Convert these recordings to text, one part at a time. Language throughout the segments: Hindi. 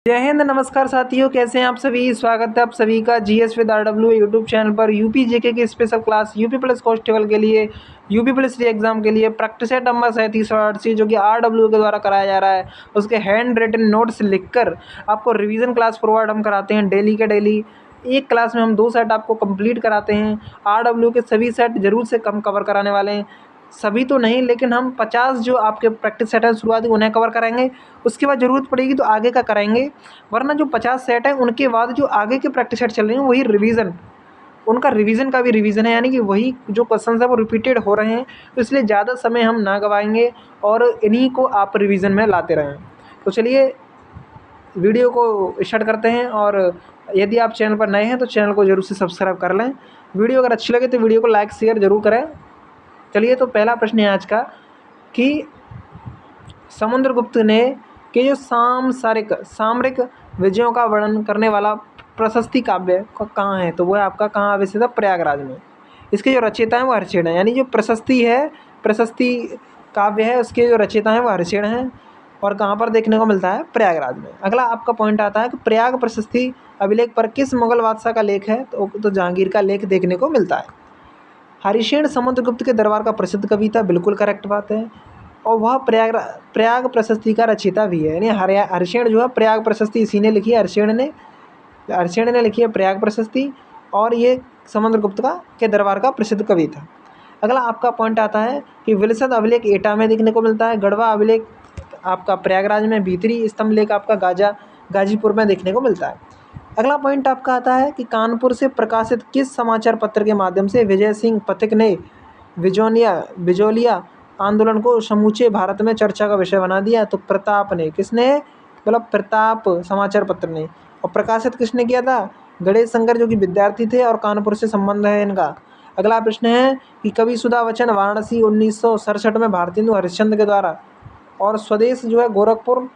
जय हिंद, नमस्कार साथियों, कैसे हैं आप सभी। स्वागत है आप सभी का GS with RW YouTube channel पर। यूपी जेके की special class UP plus constable के लिए, यूपी प्लस री एग्जाम के लिए प्रैक्टिस सेट नंबर 37 जो कि आरडब्ल्यू के द्वारा कराया जा रहा है, उसके हैंड रिटन नोट्स लिखकर आपको रिवीजन क्लास प्रोवाइड हम कराते हैं डेली के डेली। एक क्लास में हम 2 सेट आपको कंप्लीट कराते हैं। आरडब्ल्यू के सभी सेट जरूर से कम कवर कराने वाले हैं, सभी तो नहीं, लेकिन हम 50 जो आपके प्रैक्टिस सेट है शुरुआती उन्हें कवर कराएंगे। उसके बाद ज़रूरत पड़ेगी तो आगे का कराएंगे, वरना जो 50 सेट है उनके बाद जो आगे के प्रैक्टिस सेट चल रहे हैं वही रिवीजन, उनका रिवीजन का भी रिवीजन है, यानी कि वही जो क्वेश्चन है वो रिपीटेड हो रहे हैं। तो इसलिए ज़्यादा समय हम ना गवाएंगे और इन्हीं को आप रिवीजन में लाते रहें। तो चलिए वीडियो को स्टार्ट करते हैं, और यदि आप चैनल पर नए हैं तो चैनल को जरूर से सब्सक्राइब कर लें। वीडियो अगर अच्छी लगे तो वीडियो को लाइक शेयर जरूर करें। चलिए, तो पहला प्रश्न है आज का कि समुद्रगुप्त ने के जो सामरिक विजयों का वर्णन करने वाला प्रशस्ति काव्य कहाँ है, तो वो है आपका कहाँ अवस्थित है, प्रयागराज में। इसके जो रचयिता हैं वो हर्षेण है, यानी जो प्रशस्ति काव्य है उसके जो रचयिता हैं वो हर्षेण हैं, और कहाँ पर देखने को मिलता है, प्रयागराज में। अगला आपका पॉइंट आता है कि प्रयाग प्रशस्ति अभिलेख पर किस मुगल बादशाह का लेख है, तो जहांगीर का लेख देखने को मिलता है। हरिशेन समुद्रगुप्त के दरबार का प्रसिद्ध कवि था, बिल्कुल करेक्ट बात है, और वह प्रयाग प्रशस्ति का रचयिता भी है, यानी हरिशेन जो है प्रयाग प्रशस्ति इसी ने लिखी है, हरिशेन ने लिखी है प्रयाग प्रशस्ति, और ये समुद्रगुप्त के दरबार का प्रसिद्ध कवि था। अगला आपका पॉइंट आता है कि विलसद अभिलेख एटा में देखने को मिलता है, गढ़वा अभिलेख आपका प्रयागराज में, भीतरी स्तंभ लेख आपका गाजीपुर में देखने को मिलता है। अगला पॉइंट आपका आता है कि कानपुर से प्रकाशित किस समाचार पत्र के माध्यम से विजय सिंह पथिक ने बिजोलिया आंदोलन को समूचे भारत में चर्चा का विषय बना दिया, तो प्रताप ने, किसने, मतलब प्रताप समाचार पत्र ने। और प्रकाशित किसने किया था, गणेश शंकर जो कि विद्यार्थी थे, और कानपुर से संबंध है इनका। अगला प्रश्न है कि कवि सुधा वचन वाराणसी 1967 में भारतेंदु हरिश्चंद्र के द्वारा, और स्वदेश जो है गोरखपुर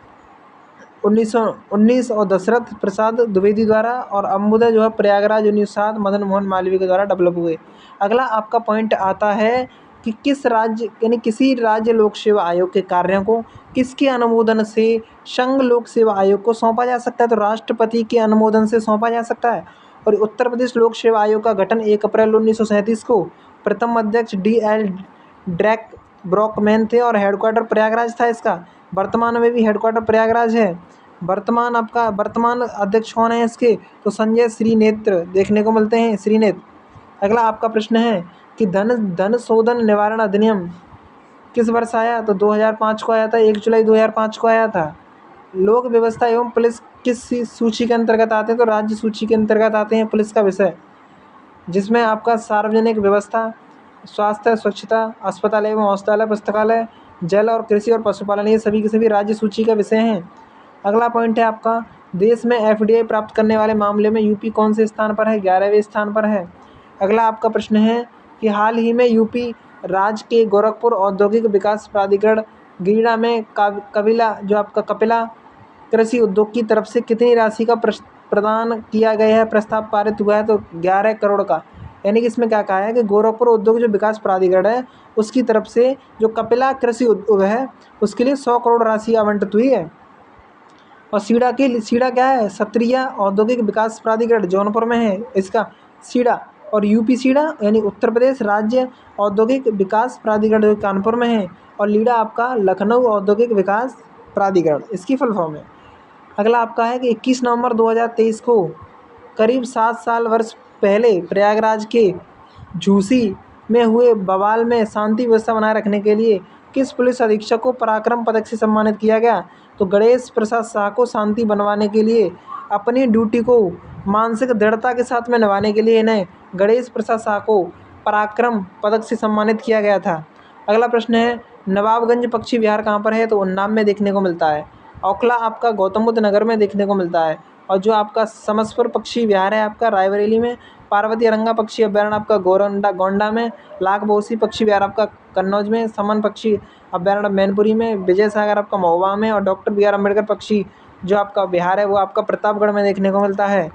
1919 और दशरथ प्रसाद द्विवेदी द्वारा, और अम्बुदय जो है प्रयागराज 1907 मदन मोहन मालवीय के द्वारा डेवलप हुए। अगला आपका पॉइंट आता है कि किस राज्य, यानी किसी राज्य लोक सेवा आयोग के कार्यों को किसके अनुमोदन से संघ लोक सेवा आयोग को सौंपा जा सकता है, तो राष्ट्रपति के अनुमोदन से सौंपा जा सकता है। और उत्तर प्रदेश लोक सेवा आयोग का गठन 1 अप्रैल 1937 को प्रथम अध्यक्ष DL ड्रैक ब्रॉकमैन थे, और हेडक्वार्टर प्रयागराज था इसका। वर्तमान में भी हेडक्वार्टर प्रयागराज है। वर्तमान अध्यक्ष कौन है इसके, तो संजय श्रीनेत्र देखने को मिलते हैं, श्रीनेत्र। अगला आपका प्रश्न है कि धन शोधन निवारण अधिनियम किस वर्ष आया, तो 2005 को आया था, 1 जुलाई 2005 को आया था। लोक व्यवस्था एवं पुलिस किस सूची के अंतर्गत आते हैं, तो राज्य सूची के अंतर्गत आते हैं पुलिस का विषय, जिसमें आपका सार्वजनिक व्यवस्था, स्वास्थ्य स्वच्छता, अस्पताल एवं औषधालय, पुस्तकालय, जल और कृषि और पशुपालन, ये सभी के सभी राज्य सूची का विषय हैं। अगला पॉइंट है आपका, देश में FDI प्राप्त करने वाले मामले में यूपी कौन से स्थान पर है, 11वें स्थान पर है। अगला आपका प्रश्न है कि हाल ही में यूपी राज्य के गोरखपुर औद्योगिक विकास प्राधिकरण गीडा में कपिला कृषि उद्योग की तरफ से कितनी राशि का प्रदान किया गया है, प्रस्ताव पारित हुआ है, तो 11 करोड़ का। यानी कि इसमें क्या कहा है कि गोरखपुर उद्योग जो विकास प्राधिकरण है उसकी तरफ से जो कपिला कृषि उद्योग है उसके लिए 100 करोड़ राशि आवंटित हुई है। और सीडा क्या है, क्षत्रिय औद्योगिक विकास प्राधिकरण जौनपुर में है इसका सीडा, और यूपी सीडा यानी उत्तर प्रदेश राज्य औद्योगिक विकास प्राधिकरण जो कानपुर में है, और लीडा आपका लखनऊ औद्योगिक विकास प्राधिकरण, इसकी फुल फॉर्म है। अगला आपका है कि 21 नवंबर 2023 को करीब 7 वर्ष पहले प्रयागराज के झूसी में हुए बवाल में शांति व्यवस्था बनाए रखने के लिए किस पुलिस अधीक्षक को पराक्रम पदक से सम्मानित किया गया, तो गणेश प्रसाद शाह को शांति बनवाने के लिए, अपनी ड्यूटी को मानसिक दृढ़ता के साथ में निभाने के लिए इन्हें गणेश प्रसाद शाह को पराक्रम पदक से सम्मानित किया गया था। अगला प्रश्न है नवाबगंज पक्षी विहार कहाँ पर है, तो उन्नाव में देखने को मिलता है। औखला आपका गौतम बुद्ध नगर में देखने को मिलता है, और जो आपका समसपुर पक्षी विहार है आपका रायबरेली में, पार्वती अरंगा पक्षी अभ्यारण्य आपका गोंडा में, लाख बोसी पक्षी विहार आपका कन्नौज में, समन पक्षी अभ्यारण्य मैनपुरी में, विजय सागर आपका महोबा में, और डॉक्टर BR अम्बेडकर पक्षी जो आपका बिहार है वो आपका प्रतापगढ़ में देखने को मिलता है।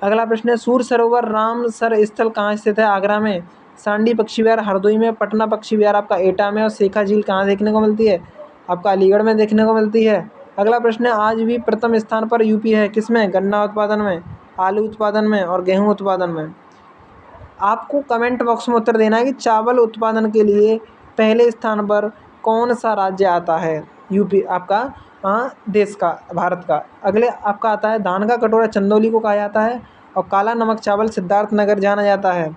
अगला प्रश्न है सूर सरोवर रामसर स्थल कहाँ स्थित है, आगरा में, सांडी पक्षी विहार हरदोई में, पटना पक्षी विहार आपका एटा में, और शेखा झील कहाँ देखने को मिलती है, आपका अलीगढ़ में देखने को मिलती है। अगला प्रश्न है, आज भी प्रथम स्थान पर यूपी है किसमें? गन्ना उत्पादन में, आलू उत्पादन में और गेहूं उत्पादन में। आपको कमेंट बॉक्स में उत्तर देना है कि चावल उत्पादन के लिए पहले स्थान पर कौन सा राज्य आता है? यूपी आपका देश का, भारत का। अगले आपका आता है, धान का कटोरा चंदौली को कहा जाता है और काला नमक चावल सिद्धार्थनगर जाना जाता है।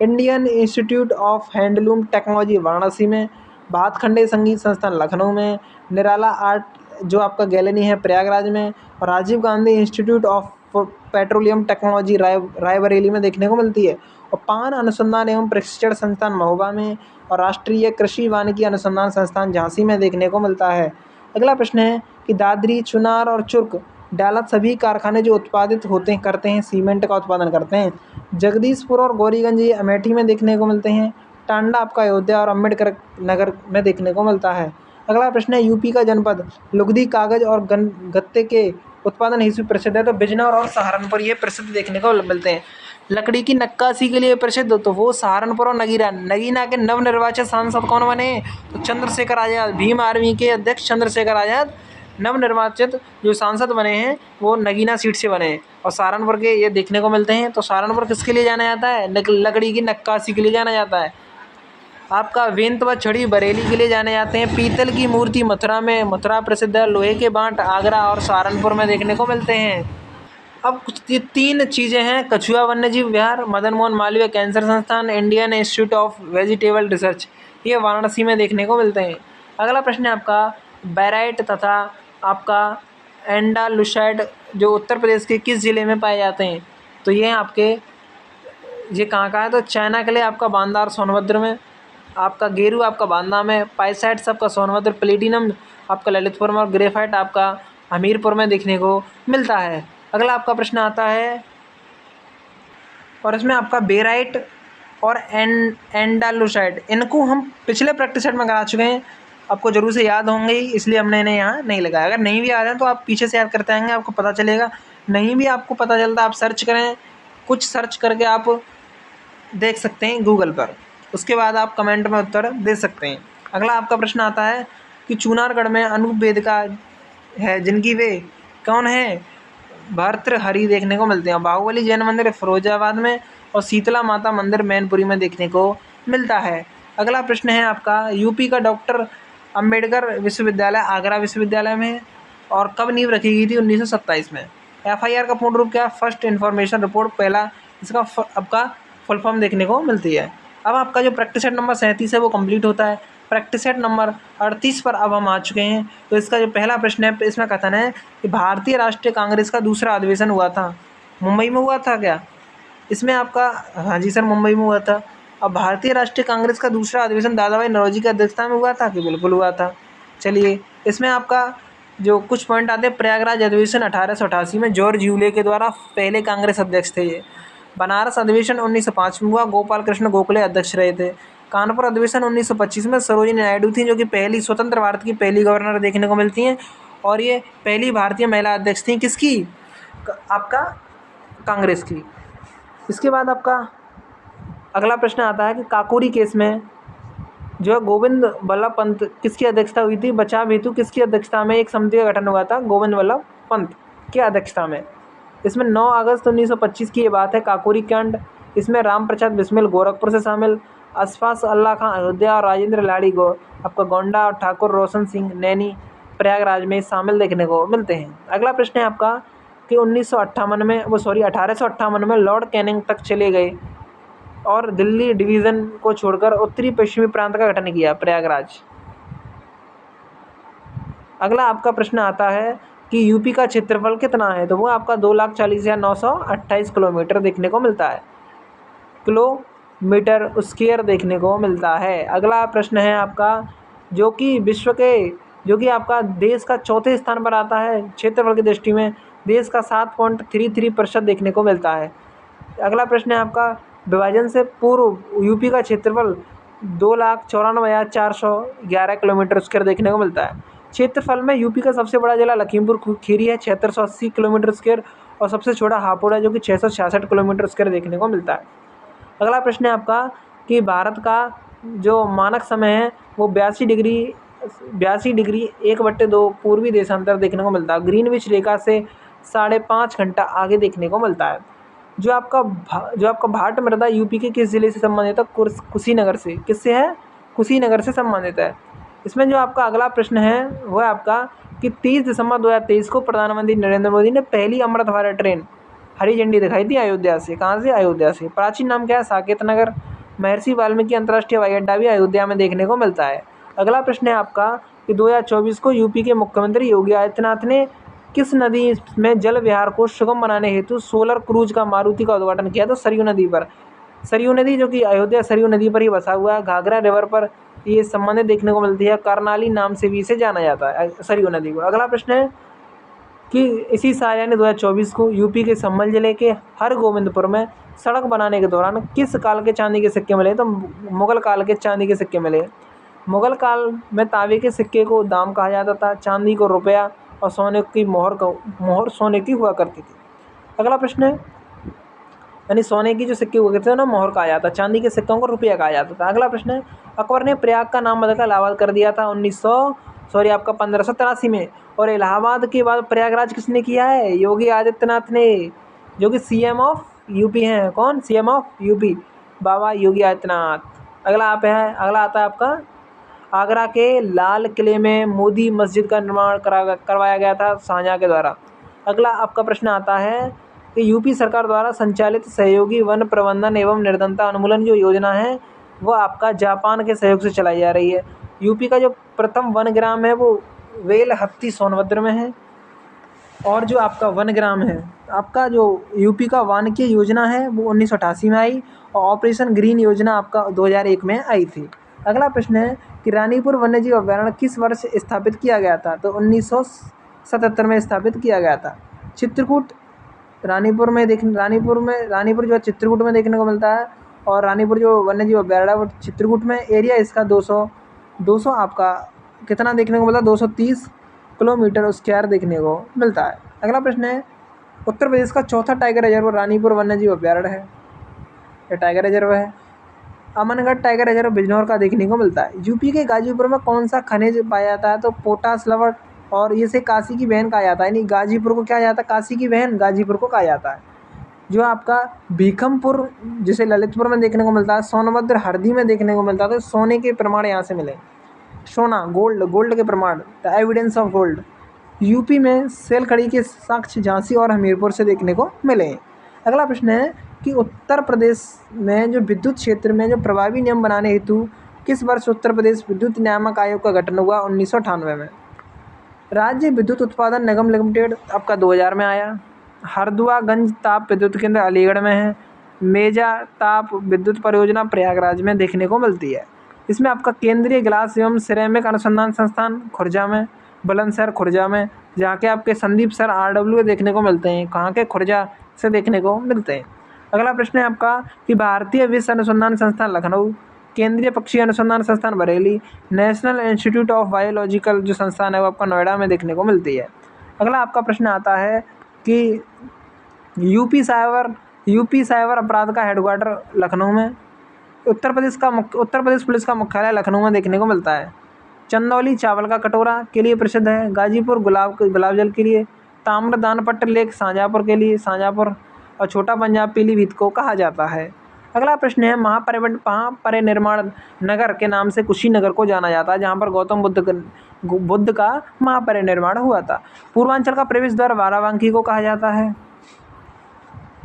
Indian institute of handloom technology Varanasi में, भातखंडे संगीत संस्थान लखनऊ में, निराला आर्ट जो आपका गैलरी है प्रयागराज में, और Rajiv Gandhi institute of petroleum technology Raebareli में देखने को मिलती है, और पान अनुसंधान एवं प्रशिक्षण संस्थान महोबा में, और राष्ट्रीय कृषि वानिकी अनुसंधान संस्थान झांसी में देखने को मिलता है। अगला प्रश्न है कि दादरी, चुनार और चुर्क डालत सभी कारखाने जो उत्पादित होते हैं करते हैं सीमेंट का उत्पादन करते हैं। जगदीशपुर और गौरीगंज ये अमेठी में देखने को मिलते हैं। टांडा आपका अयोध्या और अम्बेडकर नगर में देखने को मिलता है। अगला प्रश्न है, यूपी का जनपद लुगदी, कागज और गत्ते के उत्पादन हेतु प्रसिद्ध है, तो बिजनौर और सहारनपुर ये प्रसिद्ध देखने को मिलते हैं। लकड़ी की नक्काशी के लिए प्रसिद्ध, तो वो सहारनपुर और नगीना के नवनिर्वाचित सांसद कौन बने? तो चंद्रशेखर आज़ाद, भीम आर्मी के अध्यक्ष चंद्रशेखर आज़ाद नवनिर्वाचित जो सांसद बने हैं वो नगीना सीट से बने हैं, और सहारनपुर के ये देखने को मिलते हैं। तो सहारनपुर किसके लिए जाना जाता है? लकड़ी की नक्काशी के लिए जाना जाता है। आपका वेंत व छड़ी बरेली के लिए जाने जाते हैं। पीतल की मूर्ति मथुरा प्रसिद्ध है। लोहे के बांट आगरा और सहारनपुर में देखने को मिलते हैं। अब कुछ तीन चीज़ें हैं, कछुआ वन्यजीव विहार, मदन मोहन मालवीय कैंसर संस्थान, Indian institute of vegetable research, ये वाराणसी में देखने को मिलते हैं। अगला प्रश्न है आपका, बैराइट तथा आपका एंडालुसाइड जो उत्तर प्रदेश के किस जिले में पाए जाते हैं? तो ये आपके ये कहाँ का है? तो चाइना के लिए आपका बांदा और सोनभद्र में, आपका गेरू आपका बांदा में, पाइसाइट्स आपका सोनभद्र, प्लेटिनम आपका ललितपुर में और ग्रेफाइट आपका हमीरपुर में देखने को मिलता है। अगला आपका प्रश्न आता है, और इसमें आपका बेराइट और एंडालुसाइड, इनको हम पिछले प्रैक्टिस सेट में करा चुके हैं, आपको जरूर से याद होंगे ही, इसलिए हमने इन्हें यहाँ नहीं लगाया। अगर नहीं भी याद है तो आप पीछे से याद करते आएंगे, आपको पता चलेगा। नहीं भी आपको पता चलता, आप सर्च करें, कुछ सर्च करके आप देख सकते हैं गूगल पर, उसके बाद आप कमेंट में उत्तर दे सकते हैं। अगला आपका प्रश्न आता है कि चुनारगढ़ में अनूप वेदिका है जिनकी वे कौन है? भर्तृहरि देखने को मिलते हैं। बाहुबली जैन मंदिर फिरोजाबाद में और शीतला माता मंदिर मैनपुरी में देखने को मिलता है। अगला प्रश्न है आपका, यूपी का डॉक्टर अंबेडकर विश्वविद्यालय आगरा विश्वविद्यालय में और कब नींव रखी गई थी? 1927 में। FIR का पूर्ण रूप क्या? फर्स्ट इन्फॉर्मेशन रिपोर्ट, पहला इसका आपका फुल फॉर्म देखने को मिलती है। अब आपका जो प्रैक्टिस सेट नंबर 37 है वो कंप्लीट होता है। प्रैक्टिस सेट नंबर 38 पर अब हम आ चुके हैं। तो इसका जो पहला प्रश्न है, इसमें कथन है कि भारतीय राष्ट्रीय कांग्रेस का दूसरा अधिवेशन हुआ था, मुंबई में हुआ था क्या? इसमें आपका हाँ जी सर, मुंबई में हुआ था। अब भारतीय राष्ट्रीय कांग्रेस का दूसरा अधिवेशन दादा भाई नौरोजी की अध्यक्षता में हुआ था कि? बिल्कुल हुआ था। चलिए, इसमें आपका जो कुछ पॉइंट आते हैं, प्रयागराज अधिवेशन 1888 में जॉर्ज यूले के द्वारा पहले कांग्रेस अध्यक्ष थे ये। बनारस अधिवेशन 1905 में हुआ, गोपाल कृष्ण गोखले अध्यक्ष रहे थे। कानपुर अधिवेशन 1925 में सरोजिनी नायडू थी, जो कि पहली स्वतंत्र भारत की पहली गवर्नर देखने को मिलती हैं, और ये पहली भारतीय महिला अध्यक्ष थी किसकी? आपका कांग्रेस की। इसके बाद आपका अगला प्रश्न आता है कि काकोरी केस में जो है गोविंद वल्लभ पंत किसकी अध्यक्षता हुई थी? बचाव हेतु किसकी अध्यक्षता में एक समिति का गठन हुआ था? गोविंद वल्लभ पंत की अध्यक्षता में। इसमें 9 अगस्त 1925 की ये बात है, काकोरी कांड। इसमें राम प्रसाद बिस्मिल गोरखपुर से शामिल, अशफाक उल्लाह खां अयोध्या और राजेंद्र लाड़ी आपका गोंडा और ठाकुर रोशन सिंह नैनी प्रयागराज में शामिल देखने को मिलते हैं। अगला प्रश्न है आपका कि 1858 में लॉर्ड कैनिंग तक चले गए और दिल्ली डिवीज़न को छोड़कर उत्तरी पश्चिमी प्रांत का गठन किया, प्रयागराज। अगला आपका प्रश्न आता है कि यूपी का क्षेत्रफल कितना है? तो वो आपका 2,40,928 किलोमीटर देखने को मिलता है, किलोमीटर स्क्वायर देखने को मिलता है। अगला प्रश्न है आपका जो कि आपका देश का चौथे स्थान पर आता है क्षेत्रफल की दृष्टि में, देश का 7.33% देखने को मिलता है। अगला प्रश्न है आपका, विभाजन से पूर्व यूपी का क्षेत्रफल 2,94,411 किलोमीटर स्क्वायर देखने को मिलता है। क्षेत्रफल में यूपी का सबसे बड़ा जिला लखीमपुर खीरी है 7680 किलोमीटर स्क्वायर, और सबसे छोटा हापुड़ है जो कि 666 किलोमीटर स्क्वायर देखने को मिलता है। अगला प्रश्न है आपका कि भारत का जो मानक समय है वो 82 डिग्री 82 डिग्री 1/2 पूर्वी देशांतर देखने को मिलता है। ग्रीनविच रेखा से 5.5 घंटा आगे देखने को मिलता है। जो आपका भाट मृदा यूपी के किस जिले से संबंधित है? कुशीनगर से। किससे है? कुशीनगर से संबंधित है। इसमें जो आपका अगला प्रश्न है वह आपका कि 30 दिसंबर 2023 को प्रधानमंत्री नरेंद्र मोदी ने पहली अमृत भारत ट्रेन हरी झंडी दिखाई थी अयोध्या से। कहाँ से? अयोध्या से। प्राचीन नाम क्या है? साकेत नगर। महर्षि वाल्मीकि अंतर्राष्ट्रीय हवाई अड्डा भी अयोध्या में देखने को मिलता है। अगला प्रश्न है आपका कि 2024 को यूपी के मुख्यमंत्री योगी आदित्यनाथ ने किस नदी में जल विहार को सुगम बनाने हेतु सोलर क्रूज का मारुति का उद्घाटन किया? तो सरयू नदी पर। सरयू नदी जो कि अयोध्या सरयू नदी पर ही बसा हुआ है। घाघरा रिवर पर ये संबंधित देखने को मिलती है। करनाली नाम से भी इसे जाना जाता है सरयू नदी को। अगला प्रश्न है कि इसी साल यानी 2024 को यूपी के संभल जिले के हरगोविंदपुर में सड़क बनाने के दौरान किस काल के चांदी के सिक्के मिले? तो मुगल काल के चांदी के सिक्के मिले। मुगल काल में तांबे के सिक्के को दाम कहा जाता था, चांदी को रुपया और सोने की मोहर सोने की हुआ करती थी। अगला प्रश्न है यानी सोने की जो सिक्के हुआ करते थे ना मोहर कहा जाता, चांदी के सिक्कों को रुपया कहा जाता था। अगला प्रश्न है अकबर ने प्रयाग का नाम बदलकर इलाहाबाद कर दिया था 1583 में, और इलाहाबाद के बाद प्रयागराज किसने किया है? योगी आदित्यनाथ ने, जो कि सीएम ऑफ यूपी हैं। कौन? सीएम ऑफ यूपी बाबा योगी आदित्यनाथ। अगला आता है आपका आगरा के लाल किले में मोदी मस्जिद का निर्माण करवाया गया था शाहजहाँ के द्वारा। अगला आपका प्रश्न आता है कि यूपी सरकार द्वारा संचालित सहयोगी वन प्रबंधन एवं निर्धनता उन्मूलन जो योजना है वो आपका जापान के सहयोग से चलाई जा रही है। यूपी का जो प्रथम वन ग्राम है वो वेलहत्ती सोनभद्र में है। और जो आपका वन ग्राम है, आपका जो यूपी का वानिकी योजना है वो 1988 में आई, और ऑपरेशन ग्रीन योजना आपका 2001 में आई थी। अगला प्रश्न है कि रानीपुर वन्यजीव अभयारण्य किस वर्ष स्थापित किया गया था? तो 1977 में स्थापित किया गया था। चित्रकूट रानीपुर जो है चित्रकूट में देखने को मिलता है, और रानीपुर जो वन्यजीव अभयारण्य है वो चित्रकूट में। एरिया इसका 200 आपका कितना देखने को मिलता है? 230 किलोमीटर स्क्वायर देखने को मिलता है। अगला प्रश्न है उत्तर प्रदेश का चौथा टाइगर रिजर्व रानीपुर वन्यजीव अभयारण्य है, ये टाइगर रिजर्व है। अमनगढ़ टाइगर रिजर्व बिजनौर का देखने को मिलता है। यूपी के गाजीपुर में कौन सा खनिज पाया जाता है? तो पोटास लवण, और इसे काशी की बहन कहा जाता है। यानी गाजीपुर को क्या जाता है? काशी की बहन गाजीपुर को कहा जाता है। जो आपका भीखमपुर जिसे ललितपुर में देखने को मिलता है, सोनभद्र हरदी में देखने को मिलता है। तो सोने के प्रमाण यहाँ से मिले, सोना गोल्ड के प्रमाण, the evidence of gold. UP में सेलखड़ी के साक्ष्य झांसी और हमीरपुर से देखने को मिले। अगला प्रश्न है कि उत्तर प्रदेश में जो विद्युत क्षेत्र में जो प्रभावी नियम बनाने हेतु किस वर्ष उत्तर प्रदेश विद्युत नियामक आयोग का गठन हुआ? 1998 में। राज्य विद्युत उत्पादन निगम लिमिटेड आपका 2000 में आया। हरदुआगंज ताप विद्युत केंद्र अलीगढ़ में है। मेजा ताप विद्युत परियोजना प्रयागराज में देखने को मिलती है। इसमें आपका केंद्रीय ग्लास एवं सिरेमिक अनुसंधान संस्थान खुर्जा में, बुलंदशहर खुर्जा में, जहाँ के आपके संदीप सर RW देखने को मिलते हैं। कहाँ के? खुर्जा से देखने को मिलते हैं। अगला प्रश्न है आपका कि भारतीय विश्व अनुसंधान संस्थान लखनऊ, केंद्रीय पक्षी अनुसंधान संस्थान Bareilly, national institute of biological जो संस्थान है वो आपका नोएडा में देखने को मिलती है। अगला आपका प्रश्न आता है कि यूपी साइबर अपराध का हेडक्वार्टर लखनऊ में। उत्तर प्रदेश पुलिस का मुख्यालय लखनऊ में देखने को मिलता है। चंदौली चावल का कटोरा के लिए प्रसिद्ध है। गाजीपुर गुलाब जल के लिए। ताम्रदानपट्ट लेक शाहजहाँपुर के लिए, शाहजहाँपुर, और छोटा पंजाब पीलीभीत को कहा जाता है। अगला प्रश्न है महापरिनिर्वाण नगर के नाम से कुशीनगर को जाना जाता है, जहाँ पर गौतम बुद्ध का महापरिनिर्वाण हुआ था। पूर्वांचल का प्रवेश द्वार बाराबंकी को कहा जाता है।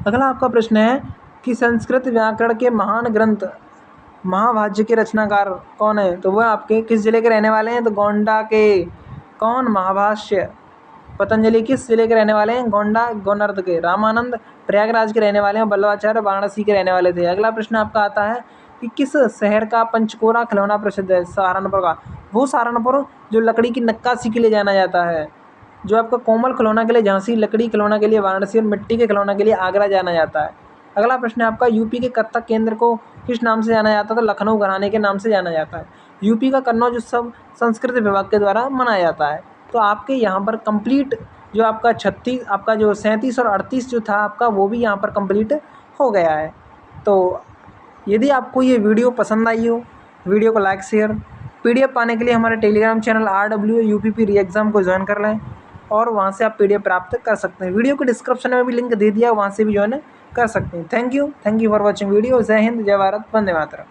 अगला आपका प्रश्न है कि संस्कृत व्याकरण के महान ग्रंथ महाभाष्य के रचनाकार कौन है? तो वह आपके किस जिले के रहने वाले हैं? तो गोंडा के। कौन? महाभाष्य। पतंजलि किस जिले के रहने वाले हैं? गोंडा गोनर्द के। रामानंद प्रयागराज के रहने वाले हैं। वल्लभाचार्य वाराणसी के रहने वाले थे। अगला प्रश्न आपका आता है कि किस शहर का पंचकोरा खिलौना प्रसिद्ध है? सहारनपुर का। वो सहारनपुर जो लकड़ी की नक्काशी के लिए जाना जाता है। जो आपका कोमल खिलौना के लिए झांसी, लकड़ी खिलौना के लिए वाराणसी और मिट्टी के खिलौना के लिए आगरा जाना जाता है। अगला प्रश्न है आपका यूपी के कथक केंद्र को किस नाम से जाना जाता है? तो लखनऊ घराने के नाम से जाना जाता है। यूपी का कन्नौज उत्सव संस्कृत विभाग के द्वारा मनाया जाता है। तो आपके यहाँ पर कंप्लीट जो आपका 37 और 38 जो था आपका वो भी यहाँ पर कंप्लीट हो गया है। तो यदि आपको ये वीडियो पसंद आई हो, वीडियो को लाइक शेयर PDF पाने के लिए हमारे टेलीग्राम चैनल RW UPP री एग्ज़ाम को ज्वाइन कर लें और वहाँ से आप PDF प्राप्त कर सकते हैं। वीडियो के डिस्क्रिप्शन में भी लिंक दे दिया, वहाँ से भी ज्वाइन कर सकते हैं। Thank you for watching video. जय हिंद, जय भारत, वंदे मातरम।